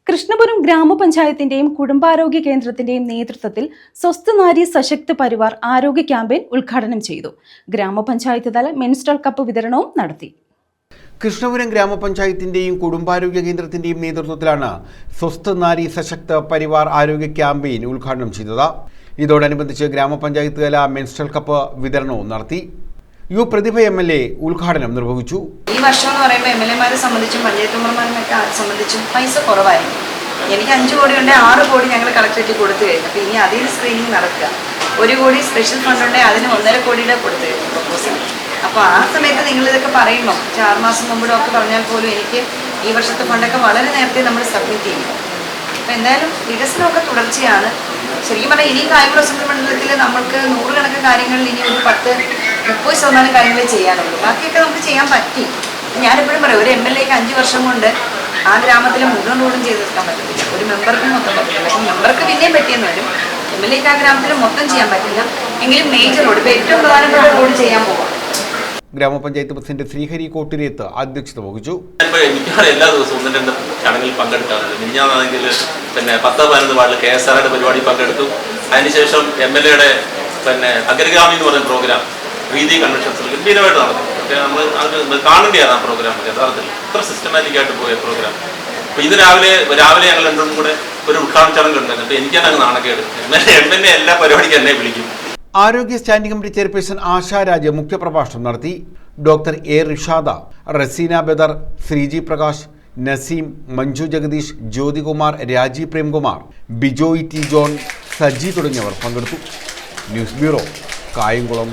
കൃഷ്ണപുരം ഗ്രാമപഞ്ചായത്തിന്റെയും കുടുംബാരോഗ്യ കേന്ദ്രത്തിന്റെയും നേതൃത്വത്തിൽ സ്വസ്ഥ നാരി സശക്ത് പരിവാർ ആരോഗ്യ ക്യാമ്പയിൻ ഉദ്ഘാടനം ചെയ്തു. ഗ്രാമപഞ്ചായത്ത് തല മെൻസ്ട്രൽ കപ്പ് വിതരണവും നടത്തി. കൃഷ്ണപുരം ഗ്രാമപഞ്ചായത്തിന്റെയും കുടുംബാരോഗ്യ കേന്ദ്രത്തിന്റെയും നേതൃത്വത്തിലാണ് സ്വസ്ഥ നാരി സശക്ത് പരിവാർ ആരോഗ്യ ക്യാമ്പയിൻ ഉദ്ഘാടനം ചെയ്തത്. ഇതോടനുബന്ധിച്ച് ഗ്രാമപഞ്ചായത്ത് തല മെൻസ്ട്രൽ കപ്പ് വിതരണവും നടത്തി. യു പ്രതിഭ MLA ഉദ്ഘാടനം നിർവഹിച്ചു. ഈ വർഷം എന്ന് പറയുമ്പോൾ MLA-മാരെ സംബന്ധിച്ചും പഞ്ചായത്ത് മെമ്പർമാരെയൊക്കെ സംബന്ധിച്ചും പൈസ കുറവായിരുന്നു. എനിക്ക് 5 കോടി ഉണ്ട്, 6 കോടി ഞങ്ങൾ കളക്ടറേറ്റിൽ കൊടുത്തു കഴിഞ്ഞു. അപ്പോൾ ഇനി അതിന് സ്ക്രീനിങ് നടക്കുക. 1 കോടി സ്പെഷ്യൽ ഫണ്ട് ഉണ്ടെങ്കിൽ അതിന് 1.5 കോടിയുടെ കൊടുത്തു കഴിഞ്ഞു പ്രപ്പോസൽ. അപ്പോൾ ആ സമയത്ത് നിങ്ങളിതൊക്കെ പറയുമ്പോൾ 6 മാസം മുമ്പ് ഡോക്ടർ പറഞ്ഞാൽ പോലും എനിക്ക് ഈ വർഷത്തെ ഫണ്ടൊക്കെ വളരെ നേരത്തെ നമ്മൾ സബ്മിറ്റ് ചെയ്യും. അപ്പോൾ എന്തായാലും വികസനമൊക്കെ തുടർച്ചയാണ്. ശരിക്കും പറഞ്ഞാൽ ഇനി കായംകുളം മണ്ഡലത്തിൽ നമ്മൾക്ക് 100 കണക്ക് കാര്യങ്ങളിൽ ഇനി ഒരു 10-30% കാര്യങ്ങളെ ചെയ്യാനുള്ളൂ. ബാക്കിയൊക്കെ നമുക്ക് ചെയ്യാൻ പറ്റി. ഞാനെപ്പോഴും പറയും, ഒരു MLA-ക്ക് 5 വർഷം കൊണ്ട് ആ ഗ്രാമത്തിലെ മുഴുവൻ റോഡും ചെയ്ത് തീർക്കാൻ പറ്റത്തില്ല. ഒരു മെമ്പർക്കും മൊത്തം പറ്റില്ല. അപ്പം മെമ്പർക്ക് പിന്നെയും പറ്റിയെന്ന് വരും. MLA-ക്ക് ആ ഗ്രാമത്തിൽ മൊത്തം ചെയ്യാൻ പറ്റില്ല. എങ്കിലും മേജർ റോഡ്, ഇപ്പോൾ ഏറ്റവും പ്രധാനപ്പെട്ട റോഡ് ചെയ്യാൻ പോകാം. ഗ്രാമപഞ്ചായത്ത് പ്രസിഡന്റ് ശ്രീഹരി കോട്ടിരേത്ത് അധ്യക്ഷത വഹിച്ചു. എല്ലാ ദിവസവും 1-2 ചടങ്ങിൽ പങ്കെടുക്കാറുണ്ട്. മിനിഞ്ഞാണെങ്കിൽ പിന്നെ 10-15 വാർഡിൽ KSR-യുടെ പരിപാടി പങ്കെടുത്തു. അതിനുശേഷം MLA-യുടെ അഗ്രഗാമി എന്ന് പറയുന്ന പ്രോഗ്രാം രീതി കൺവെൻഷൻസിൽ ഗംഭീരമായിട്ട് നടന്നു. നമ്മൾ അത് കാണേണ്ടിയാണ് ആ പ്രോഗ്രാം. യഥാർത്ഥത്തിൽ ഇത്ര സിസ്റ്റമാറ്റിക് ആയിട്ട് പോയ പ്രോഗ്രാം. അപ്പോൾ ഇത് രാവിലെ ഞങ്ങൾ രണ്ടും കൂടെ ഒരു ഉദ്ഘാടന ചടങ്ങുണ്ടായിരുന്നു. അപ്പോൾ എനിക്കാണ് നാണക്കേട്. MLA എല്ലാ പരിപാടിക്കും എന്നെ വിളിക്കും. ആരോഗ്യ സ്റ്റാൻഡിംഗ് കമ്മിറ്റി ചെയർപേഴ്സൺ ആശാരാജ് മുഖ്യപ്രഭാഷണം നടത്തി. Doctor A. Rishada, Raseena Badar, Shreeji Prakash, Naseem, Manju Jagadeesh, Jyothikumar, Rajeev Premkumar, Bijoy T. John, Saji തുടങ്ങിയവർ പങ്കെടുത്തു. News bureau, Kayamkulam.